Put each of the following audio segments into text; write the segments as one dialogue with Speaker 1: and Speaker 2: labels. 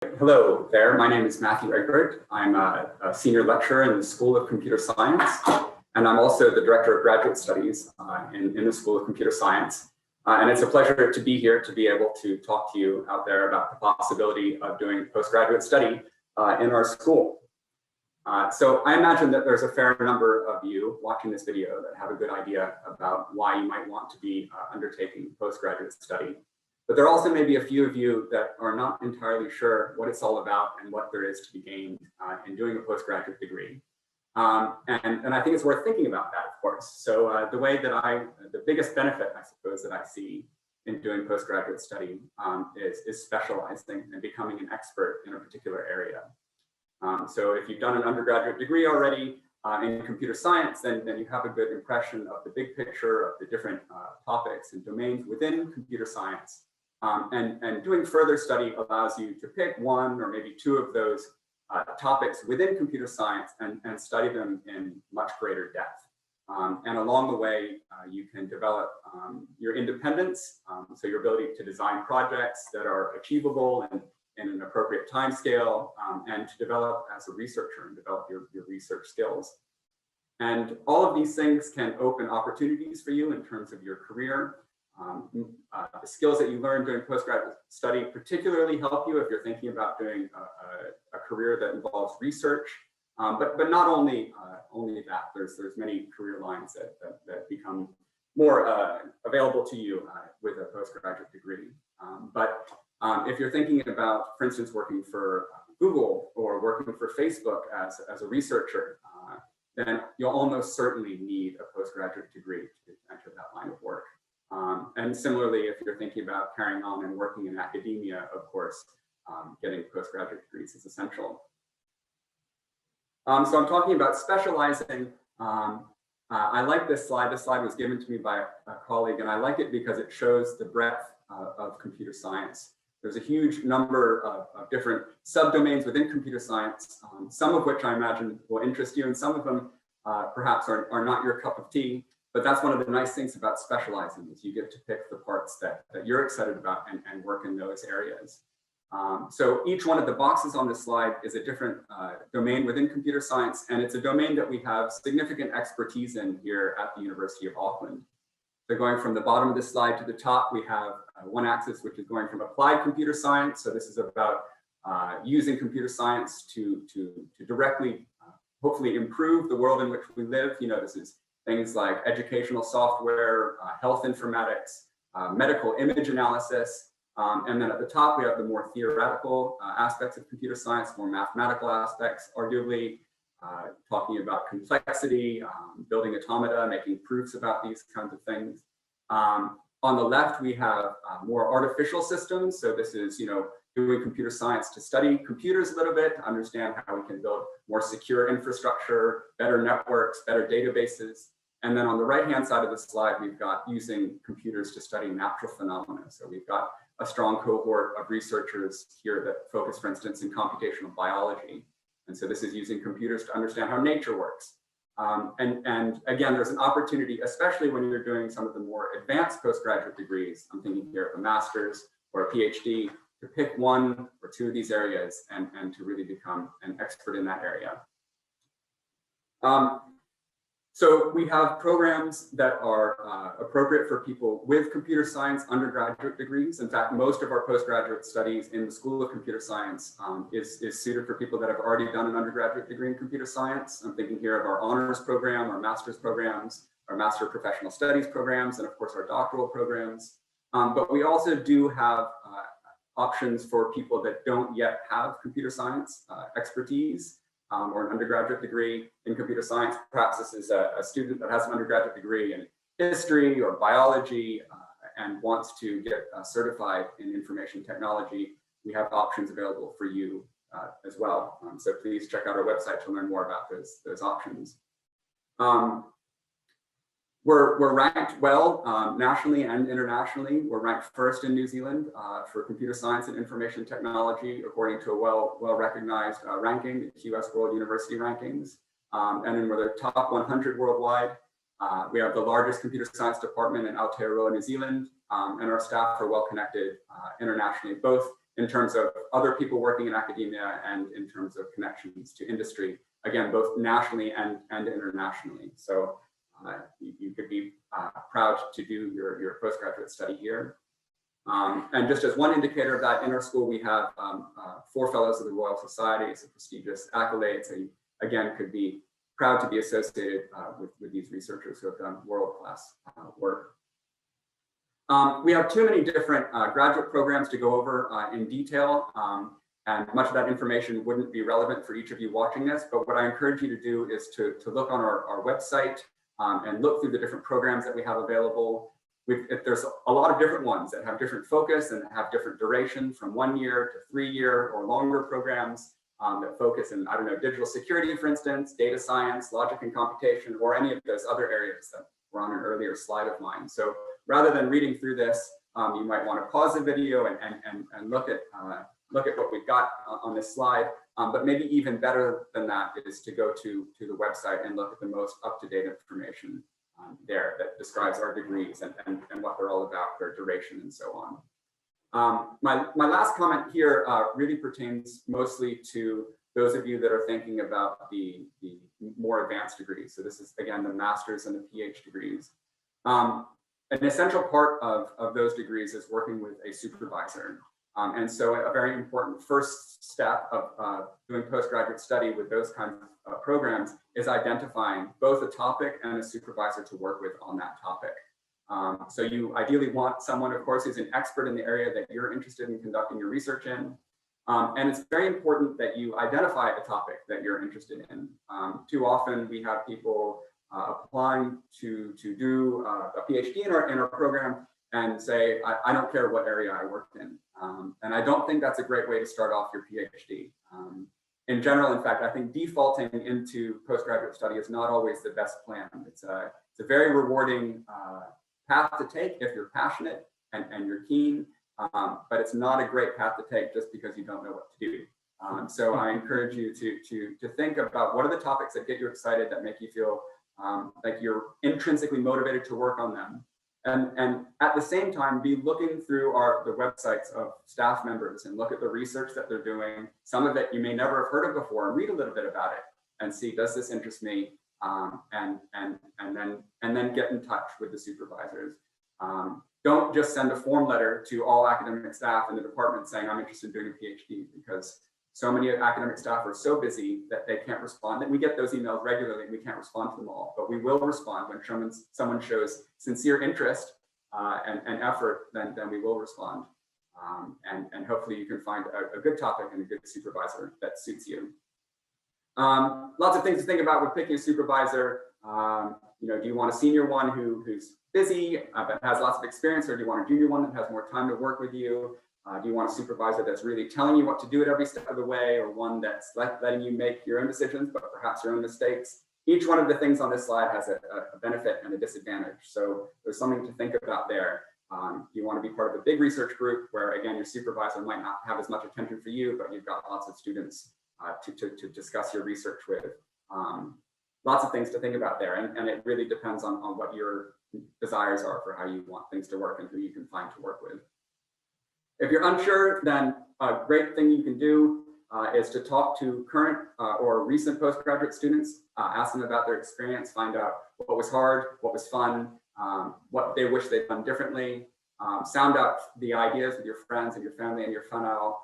Speaker 1: Hello there, my name is Matthew Egbert. I'm a senior lecturer in the School of Computer Science, and I'm also the Director of Graduate Studies in the School of Computer Science. And it's a pleasure to be here to be able to talk to you out there about the possibility of doing postgraduate study in our school. So I imagine that there's a fair number of you watching this video that have a good idea about why you might want to be undertaking postgraduate study. But there also may be a few of you that are not entirely sure what it's all about and what there is to be gained in doing a postgraduate degree. And I think it's worth thinking about that, of course. So the biggest benefit, I suppose, that I see in doing postgraduate study is specializing and becoming an expert in a particular area. So if you've done an undergraduate degree already in computer science, then you have a good impression of the big picture of the different topics and domains within computer science. And doing further study allows you to pick one or maybe two of those topics within computer science and study them in much greater depth. And along the way, you can develop your independence, so your ability to design projects that are achievable and in an appropriate time scale, and to develop as a researcher and develop your research skills. And all of these things can open opportunities for you in terms of your career. The skills that you learn during postgraduate study particularly help you if you're thinking about doing a career that involves research, but not only that. There's many career lines that become more available to you with a postgraduate degree. But if you're thinking about, for instance, working for Google or working for Facebook as a researcher, then you'll almost certainly need a postgraduate degree to enter that line of work. And similarly, if you're thinking about carrying on and working in academia, of course, getting postgraduate degrees is essential. So I'm talking about specializing. I like this slide. This slide was given to me by a colleague, and I like it because it shows the breadth of computer science. There's a huge number of different subdomains within computer science, some of which I imagine will interest you, and some of them perhaps are not your cup of tea. But that's one of the nice things about specializing is you get to pick the parts that you're excited about and work in those areas. So each one of the boxes on this slide is a different domain within computer science, and it's a domain that we have significant expertise in here at the University of Auckland. So going from the bottom of this slide to the top, we have one axis which is going from applied computer science. So this is about using computer science to directly, hopefully improve the world in which we live. You know, this is things like educational software, health informatics, medical image analysis. And then at the top, we have the more theoretical aspects of computer science, more mathematical aspects, arguably talking about complexity, building automata, making proofs about these kinds of things. On the left, we have more artificial systems. So this is, doing computer science to study computers a little bit, to understand how we can build more secure infrastructure, better networks, better databases. And then on the right-hand side of the slide, we've got using computers to study natural phenomena. So we've got a strong cohort of researchers here that focus, for instance, in computational biology. And so this is using computers to understand how nature works. And again, there's an opportunity, especially when you're doing some of the more advanced postgraduate degrees. I'm thinking here of a master's or a PhD, to pick one or two of these areas and to really become an expert in that area. So we have programs that are appropriate for people with computer science undergraduate degrees. In fact, most of our postgraduate studies in the School of Computer Science is suited for people that have already done an undergraduate degree in computer science. I'm thinking here of our honors program, our master's programs, our Master of Professional Studies programs, and of course our doctoral programs. But we also do have options for people that don't yet have computer science expertise or an undergraduate degree in computer science. Perhaps this is a student that has an undergraduate degree in history or biology and wants to get certified in information technology. We have options available for you as well. So please check out our website to learn more about those options. We're ranked well nationally and internationally. We're ranked first in New Zealand for computer science and information technology, according to a well-recognized ranking, the QS World University Rankings. And then we're the top 100 worldwide. We have the largest computer science department in Aotearoa, New Zealand, and our staff are well connected internationally, both in terms of other people working in academia and in terms of connections to industry, again, both nationally and internationally. So you could be proud to do your postgraduate study here. And just as one indicator of that, in our school, we have 4 fellows of the Royal Society. It's a prestigious accolade. So you, again, could be proud to be associated with these researchers who have done world-class work. We have too many different graduate programs to go over in detail, and much of that information wouldn't be relevant for each of you watching this, but what I encourage you to do is to look on our website and look through the different programs that we have available. There's a lot of different ones that have different focus and have different duration, from 1 year to 3-year or longer programs that focus in, I don't know, digital security, for instance, data science, logic and computation, or any of those other areas that were on an earlier slide of mine. So rather than reading through this, you might want to pause the video and look at what we've got on this slide. But maybe even better than that is to go to the website and look at the most up-to-date information there that describes our degrees and what they're all about, their duration and so on. My last comment here really pertains mostly to those of you that are thinking about the more advanced degrees. So this is, again, the master's and the PhD degrees. An essential part of those degrees is working with a supervisor. And so a very important first step of doing postgraduate study with those kinds of programs is identifying both a topic and a supervisor to work with on that topic. So you ideally want someone, of course, who's an expert in the area that you're interested in conducting your research in. And it's very important that you identify a topic that you're interested in. Too often we have people applying to do a PhD in our program and say, I don't care what area I worked in. And I don't think that's a great way to start off your PhD. In general, in fact, I think defaulting into postgraduate study is not always the best plan. It's a very rewarding path to take if you're passionate and you're keen, but it's not a great path to take just because you don't know what to do. So I encourage you to think about what are the topics that get you excited, that make you feel like you're intrinsically motivated to work on them. And at the same time, be looking through the websites of staff members and look at the research that they're doing. Some of it you may never have heard of before, and read a little bit about it and see, does this interest me? And then get in touch with the supervisors. Don't just send a form letter to all academic staff in the department saying, I'm interested in doing a PhD, because so many academic staff are so busy that they can't respond. And we get those emails regularly and we can't respond to them all, but we will respond when someone shows sincere interest and effort, then we will respond. And hopefully you can find a good topic and a good supervisor that suits you. Lots of things to think about with picking a supervisor. Do you want a senior one who's busy but has lots of experience, or do you want a junior one that has more time to work with you? Do you want a supervisor that's really telling you what to do at every step of the way, or one that's letting you make your own decisions, but perhaps your own mistakes? Each one of the things on this slide has a benefit and a disadvantage. So there's something to think about there. You want to be part of a big research group where, again, your supervisor might not have as much attention for you, but you've got lots of students to discuss your research with. Lots of things to think about there. And it really depends on what your desires are for how you want things to work and who you can find to work with. If you're unsure, then a great thing you can do is to talk to current or recent postgraduate students, ask them about their experience, find out what was hard, what was fun, what they wish they'd done differently, sound out the ideas with your friends and your family and your whānau.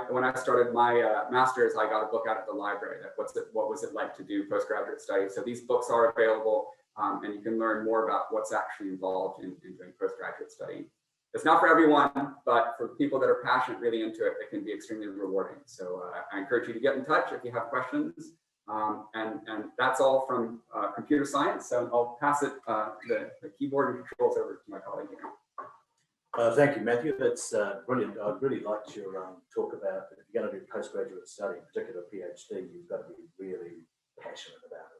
Speaker 1: When I started my master's, I got a book out at the library that what was it like to do postgraduate studies. So these books are available, and you can learn more about what's actually involved in doing postgraduate study. It's not for everyone, but for people that are passionate, really into it, it can be extremely rewarding. So I encourage you to get in touch if you have questions. And that's all from computer science. So I'll pass it the keyboard and controls over to my colleague here.
Speaker 2: Thank you, Matthew. That's brilliant. I'd really like your talk about, if you're going to do postgraduate study, in particular PhD, you've got to be really passionate about it.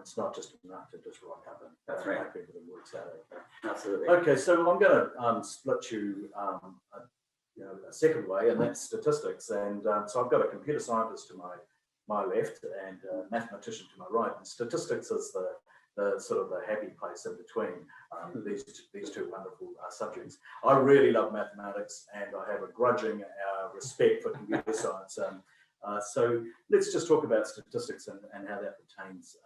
Speaker 2: It's not just enough to just rock up and
Speaker 1: that's right.
Speaker 2: Make people that works out. Okay.
Speaker 1: Absolutely.
Speaker 2: Okay, so I'm going to split you, a second way, and that's statistics. And so I've got a computer scientist to my left and a mathematician to my right. And statistics is the sort of the happy place in between these two wonderful subjects. I really love mathematics, and I have a grudging respect for computer science. So let's just talk about statistics and how that pertains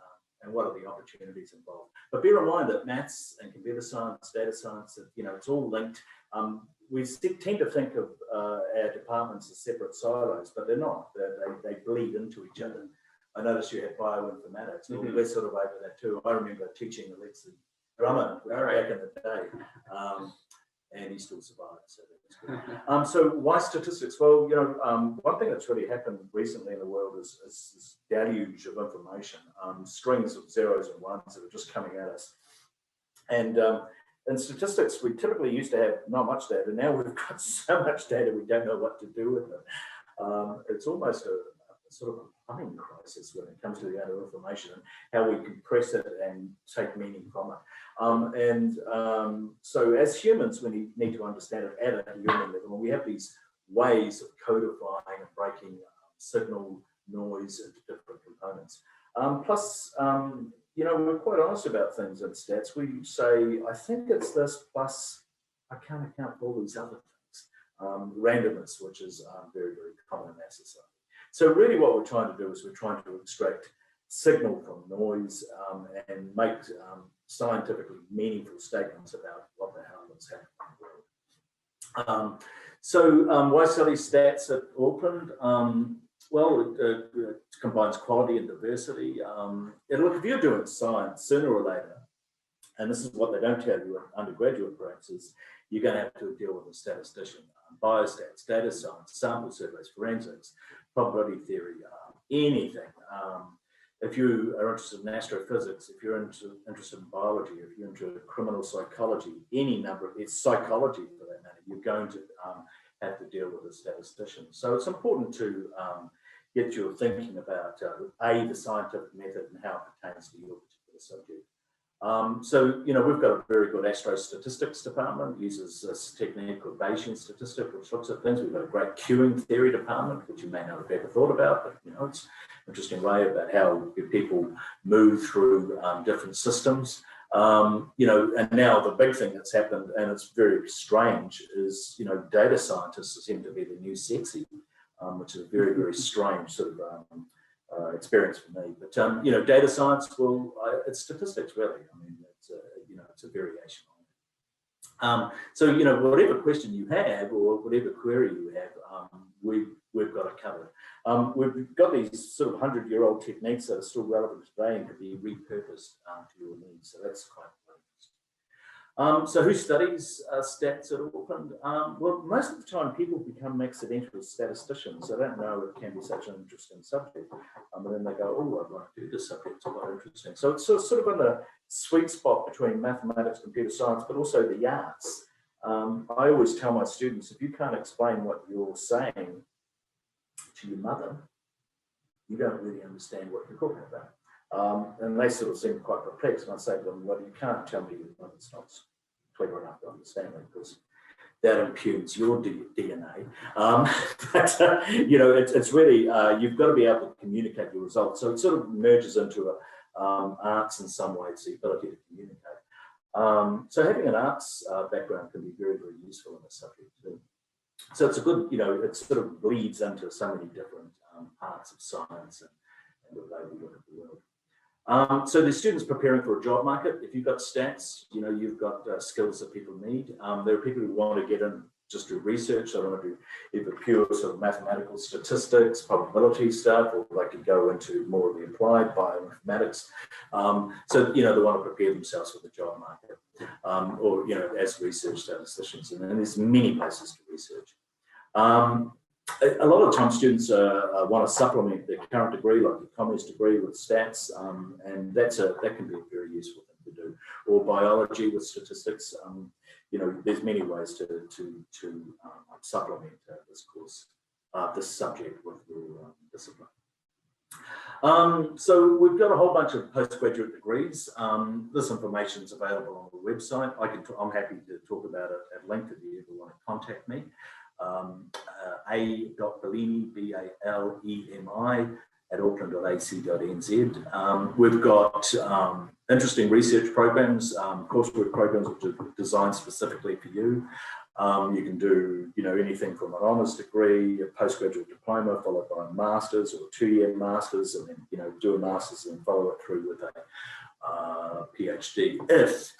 Speaker 2: and what are the opportunities involved. But bear in mind that maths and computer science, data science, it's all linked. We tend to think of our departments as separate silos, but they're not. They bleed into each other. I noticed you had bioinformatics. Well, we're sort of over that too. I remember teaching Alexi Drummer back in the day, and he still survived, so that's good. So why statistics? Well, one thing that's really happened recently in the world is this deluge of information, strings of zeros and ones that are just coming at us. And in statistics, we typically used to have not much data. Now we've got so much data, we don't know what to do with it. It's almost a sort of a plumbing crisis when it comes to the amount of information and how we compress it and take meaning from it. So as humans, we need to understand it at a human level. And we have these ways of codifying and breaking signal noise into different components. Plus, we're quite honest about things in stats. We say, I think it's this, plus I can't account for all these other things. Randomness, which is very, very common in our society. So really what we're trying to do is we're trying to extract signal from noise and make scientifically meaningful statements about what the hell is happening in the world. Why study stats at Auckland? Well, it combines quality and diversity. Look, if you're doing science, sooner or later, and this is what they don't tell you in undergraduate programs, is you're going to have to deal with a statistician. Biostats, data science, sample surveys, forensics, probability theory, anything. If you are interested in astrophysics, if you're interested in biology, if you're into criminal psychology, any number, it's psychology for that matter, you're going to have to deal with a statistician. So it's important to get your thinking about the scientific method and how it pertains to your particular subject. We've got a very good astrostatistics department, uses this technique called Bayesian statistics, which looks at things. We've got a great queuing theory department, which you may not have ever thought about, but it's an interesting way about how people move through different systems. And now the big thing that's happened, and it's very strange, is, data scientists seem to be the new sexy, which is a very, very strange sort of experience for me. But data science, well, it's statistics really. I mean, it's a variation on it. Whatever question you have or whatever query you have, we've got it covered. We've got these sort of 100-year-old techniques that are still relevant today and can be repurposed to your needs. So that's quite interesting. So who studies stats at Auckland? Well, most of the time people become accidental statisticians. They don't know it can be such an interesting subject. And then they go, oh, I'd like to do this subject, it's quite interesting. So it's sort of in the sweet spot between mathematics, computer science, but also the arts. I always tell my students, if you can't explain what you're saying to your mother, you don't really understand what you're talking about. And they sort of seem quite perplexed. And I say to them, well, you can't tell me your mother's not clever enough to understand it, because that impugns your DNA. It's really, you've got to be able to communicate your results. So it sort of merges into arts in some ways, the ability to communicate. So having an arts background can be very, very useful in this subject too. So it's a good, it sort of bleeds into so many different parts of science and the way we look at the world. So the students preparing for a job market, if you've got stats, you've got skills that people need. There are people who want to get in just do research. They want to do either pure sort of mathematical statistics, probability stuff, or they could go into more of the applied bioinformatics. So, they want to prepare themselves for the job market or, as research statisticians. And there's many places to research. A lot of the time students want to supplement their current degree, like a commerce degree with stats, and that can be a very useful thing to do. Or biology with statistics. There's many ways to supplement this course, this subject with your discipline. So we've got a whole bunch of postgraduate degrees. This information is available on the website. I'm happy to talk about it at length if you ever want to contact me. A.Bellini, B-A-L-E-M-I, at auckland.ac.nz. We've got interesting research programs, coursework programs which are designed specifically for you. You can do, anything from an honours degree, a postgraduate diploma, followed by a master's or a 2-year master's, and then, do a master's and follow it through with a PhD if,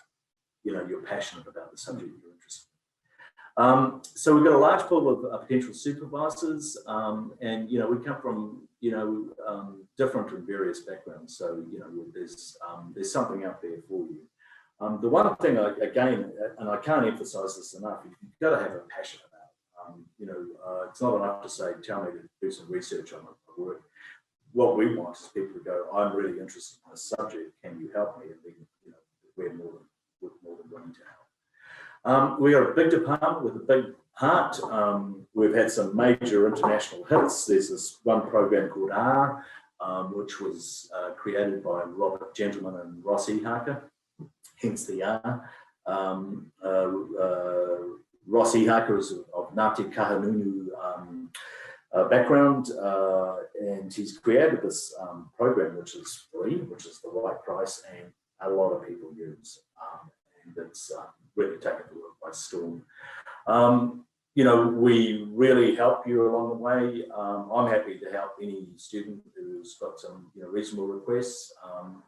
Speaker 2: you're passionate about the subject you're interested in. So we've got a large pool of potential supervisors, and, we come from, different and various backgrounds. So, there's something out there for you. The one thing, again, and I can't emphasize this enough, you've got to have a passion about it. It's not enough to say, tell me to do some research on my work. What we want is people to go, I'm really interested in this subject, can you help me? And then, we're more than willing to help. We got a big department with a big heart. We've had some major international hits. There's this one program called R, which was created by Robert Gentleman and Ross Ihaka, hence the R. Ross Ihaka is of Ngāti Kahungunu background, and he's created this program which is free, which is the right price, and a lot of people use, and it's really taken the world by storm. We really help you along the way. I'm happy to help any student who's got some reasonable requests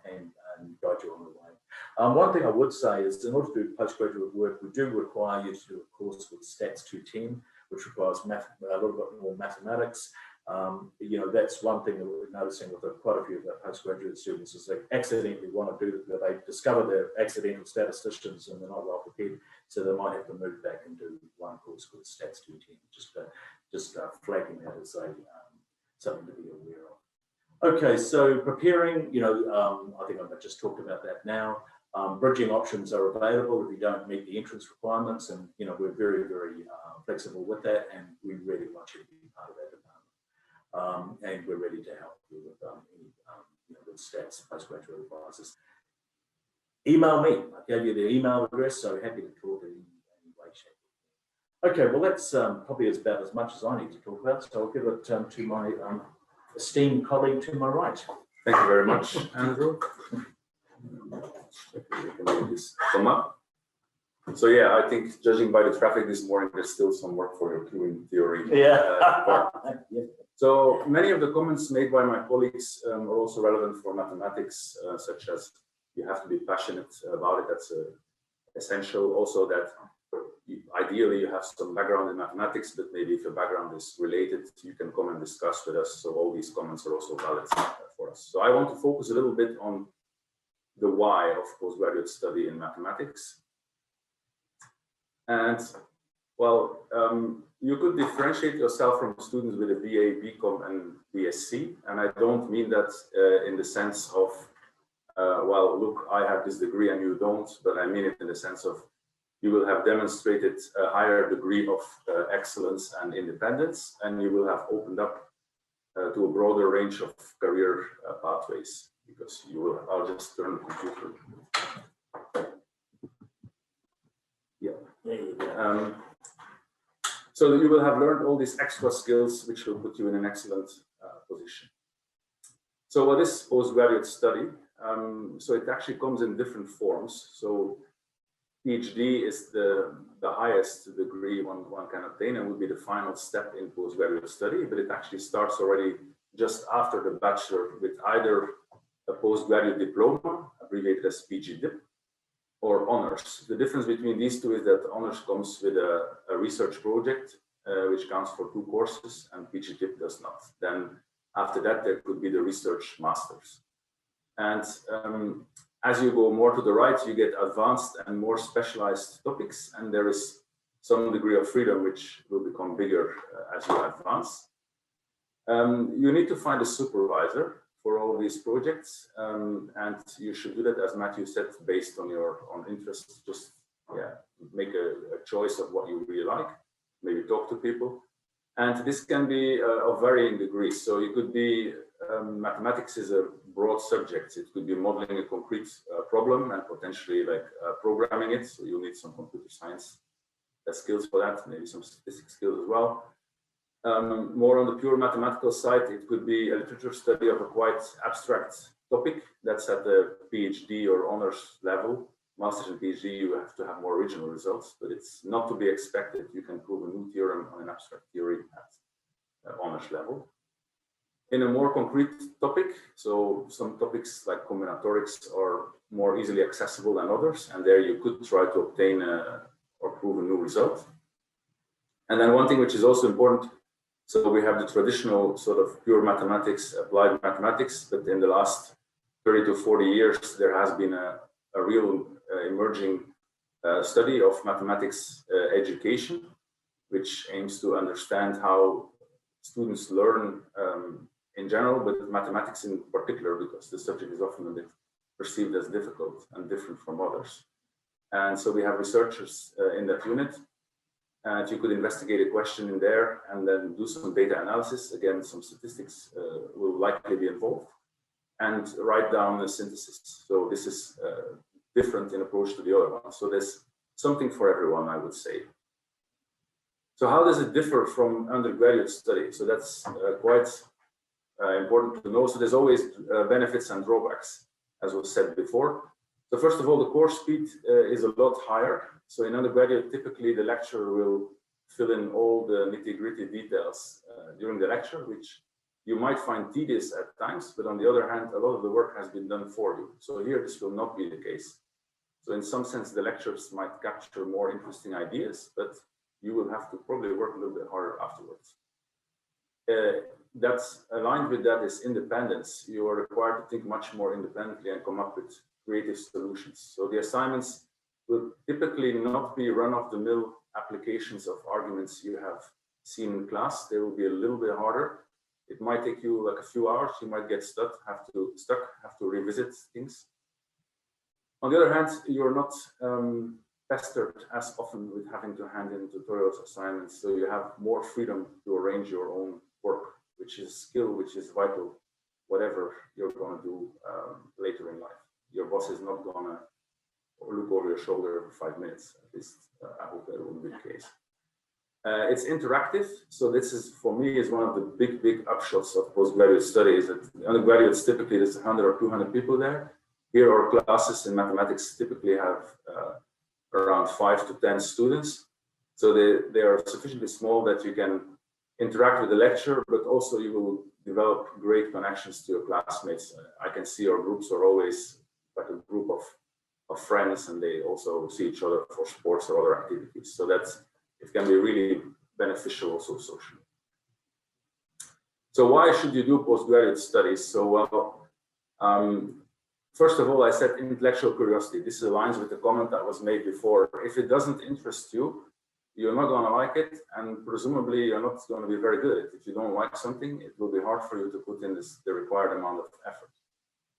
Speaker 2: and guide you on the way. One thing I would say is, in order to do postgraduate work, we do require you to do a course with Stats 210, which requires a little bit more mathematics. That's one thing that we're noticing with quite a few of our postgraduate students is they accidentally want to do that. They discover they're accidental statisticians and they're not well prepared, so they might have to move back and do one course called Stats 210. Just flagging that as something to be aware of. Okay, so preparing, I think I've just talked about that now. Bridging options are available if you don't meet the entrance requirements, and we're very, very flexible with that, and we really want you to be part of that department. And we're ready to help you with any with stats, postgraduate advisors. Email me. I gave you the email address, so happy to talk in any way, shape. Okay, well that's probably about as much as I need to talk about, so I'll give it to my esteemed colleague to my right.
Speaker 3: Thank you very much, Andrew. This come up. So yeah, I think judging by the traffic this morning, there's still some work for you to do in theory.
Speaker 2: Yeah.
Speaker 3: So many of the comments made by my colleagues are also relevant for mathematics, such as you have to be passionate about it. That's essential. Also that ideally you have some background in mathematics, but maybe if your background is related, you can come and discuss with us. So all these comments are also valid for us. So I want to focus a little bit on the why of postgraduate study in mathematics. And well, you could differentiate yourself from students with a BA, BCom, and BSc. And I don't mean that in the sense of, well, look, I have this degree and you don't, but I mean it in the sense of you will have demonstrated a higher degree of excellence and independence, and you will have opened up to a broader range of career pathways, because you will, I'll just turn the computer. So you will have learned all these extra skills, which will put you in an excellent position. So what is postgraduate study? So it actually comes in different forms. So PhD is the highest degree one can obtain and will be the final step in postgraduate study, but it actually starts already just after the bachelor with either a postgraduate diploma, abbreviated as PGDip, or honors. The difference between these two is that honors comes with a research project, which counts for 2 courses, and PGDip does not. Then after that, there could be the research masters. And as you go more to the right, you get advanced and more specialized topics, and there is some degree of freedom, which will become bigger as you advance. You need to find a supervisor for all these projects, and you should do that, as Matthew said, based on your interests. Just make a choice of what you really like, maybe talk to people. And this can be of varying degrees. So you could be, mathematics is a broad subject. It could be modeling a concrete problem and potentially like programming it. So you'll need some computer science skills for that, maybe some statistics skills as well. More on the pure mathematical side, it could be a literature study of a quite abstract topic that's at the PhD or honors level. Master's and PhD, you have to have more original results, but it's not to be expected. You can prove a new theorem on an abstract theory at honors level. In a more concrete topic, so some topics like combinatorics are more easily accessible than others, and there you could try to obtain or prove a new result. And then one thing which is also important, so we have the traditional sort of pure mathematics, applied mathematics, but in the last 30 to 40 years, there has been a real emerging study of mathematics education, which aims to understand how students learn in general, but mathematics in particular, because the subject is often a bit perceived as difficult and different from others. And so we have researchers in that unit. And you could investigate a question in there and then do some data analysis. Again, some statistics will likely be involved, and write down a synthesis. So this is different in approach to the other one. So there's something for everyone, I would say. So how does it differ from undergraduate study? So that's quite important to know. So there's always benefits and drawbacks, as was said before. So first of all, the course speed is a lot higher. So in undergraduate, typically the lecturer will fill in all the nitty-gritty details during the lecture, which you might find tedious at times, but on the other hand, a lot of the work has been done for you. So here, this will not be the case. So in some sense, the lectures might capture more interesting ideas, but you will have to probably work a little bit harder afterwards. That's aligned with that is independence. You are required to think much more independently and come up with creative solutions. So the assignments will typically not be run-of-the-mill applications of arguments you have seen in class. They will be a little bit harder. It might take you like a few hours. You might get stuck, have to revisit things. On the other hand, you're not pestered as often with having to hand in tutorials, assignments. So you have more freedom to arrange your own work, which is a skill which is vital, whatever you're going to do later in life. Your boss is not going to look over your shoulder for 5 minutes. At least I hope that won't be the case. It's interactive. So this is, for me, is one of the big upshots of postgraduate studies. That undergraduates typically there's 100 or 200 people there. Here our classes in mathematics typically have around 5 to 10 students. So they are sufficiently small that you can interact with the lecturer, but also you will develop great connections to your classmates. I can see our groups are always like a group of friends, and they also see each other for sports or other activities. So it can be really beneficial also socially. So why should you do postgraduate studies? So well, first of all, I said intellectual curiosity. This aligns with the comment that was made before. If it doesn't interest you, you're not going to like it, and presumably you're not going to be very good at it. If you don't like something, it will be hard for you to put in the required amount of effort.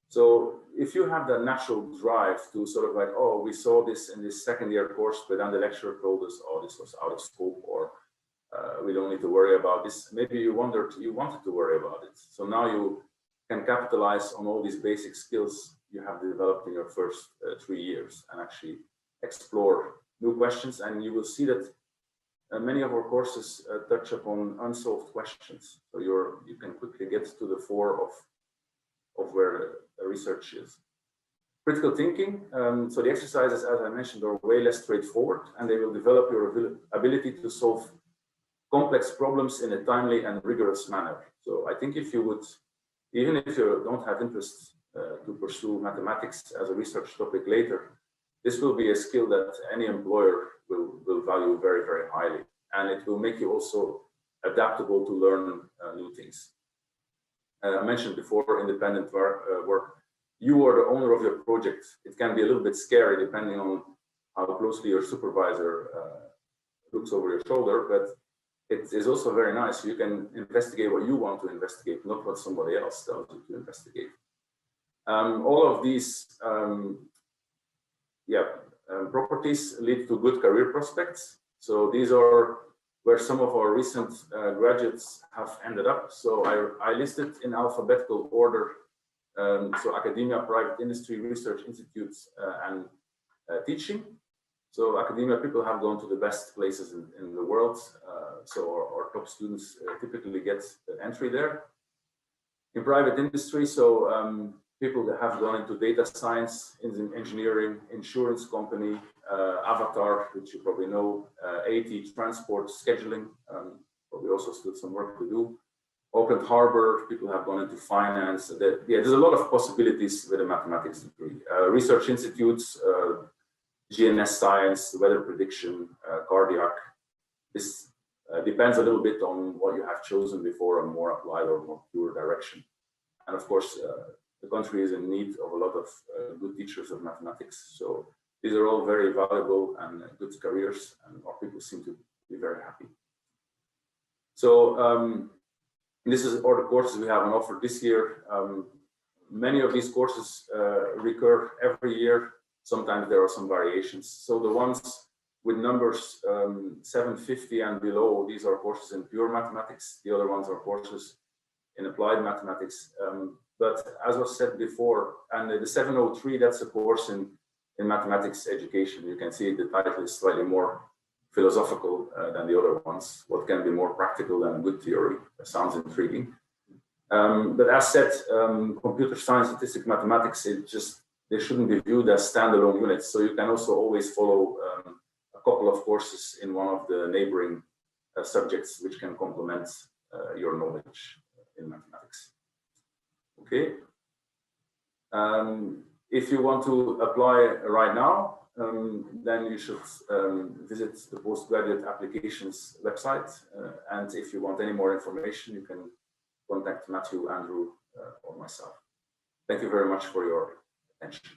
Speaker 3: So if you have that natural drive to sort of like, oh, we saw this in this second year course, but then the lecturer told us, oh, this was out of scope, or we don't need to worry about this. Maybe you wanted to worry about it. So now you can capitalize on all these basic skills you have developed in your first 3 years and actually explore new questions. And you will see that many of our courses touch upon unsolved questions. So you can quickly get to the fore of where research is. Critical thinking. So the exercises, as I mentioned, are way less straightforward, and they will develop your ability to solve complex problems in a timely and rigorous manner. So I think if you would, even if you don't have interest to pursue mathematics as a research topic later, this will be a skill that any employer will value very, very highly. And it will make you also adaptable to learn new things. I mentioned before, independent work. You are the owner of your project. It can be a little bit scary depending on how closely your supervisor looks over your shoulder, but it is also very nice. You can investigate what you want to investigate, not what somebody else tells you to investigate. All of these properties lead to good career prospects. So these are where some of our recent graduates have ended up. So I listed in alphabetical order, so academia, private industry, research institutes, and teaching. So academia people have gone to the best places in the world. So our top students typically get the entry there. In private industry, so people that have gone into data science, engineering, insurance company, Avatar, which you probably know, AT, transport, scheduling, but we also still some work to do. Auckland Harbor, people have gone into finance. There's a lot of possibilities with a mathematics degree. Research institutes, GNS science, weather prediction, cardiac. This depends a little bit on what you have chosen before, a more applied or more pure direction. And of course, the country is in need of a lot of good teachers of mathematics. So these are all very valuable and good careers, and our people seem to be very happy. So this is all the courses we have on offer this year. Many of these courses recur every year. Sometimes there are some variations. So the ones with numbers 750 and below, these are courses in pure mathematics. The other ones are courses in applied mathematics. But as was said before, and the 703, that's a course in mathematics education. You can see the title is slightly more philosophical than the other ones. What can be more practical than good theory? That sounds intriguing. But as said, computer science, statistics, mathematics, they shouldn't be viewed as standalone units. So you can also always follow a couple of courses in one of the neighboring subjects, which can complement your knowledge in mathematics. Okay. If you want to apply right now, then you should visit the postgraduate applications website. And if you want any more information, you can contact Matthew, Andrew, or myself. Thank you very much for your attention.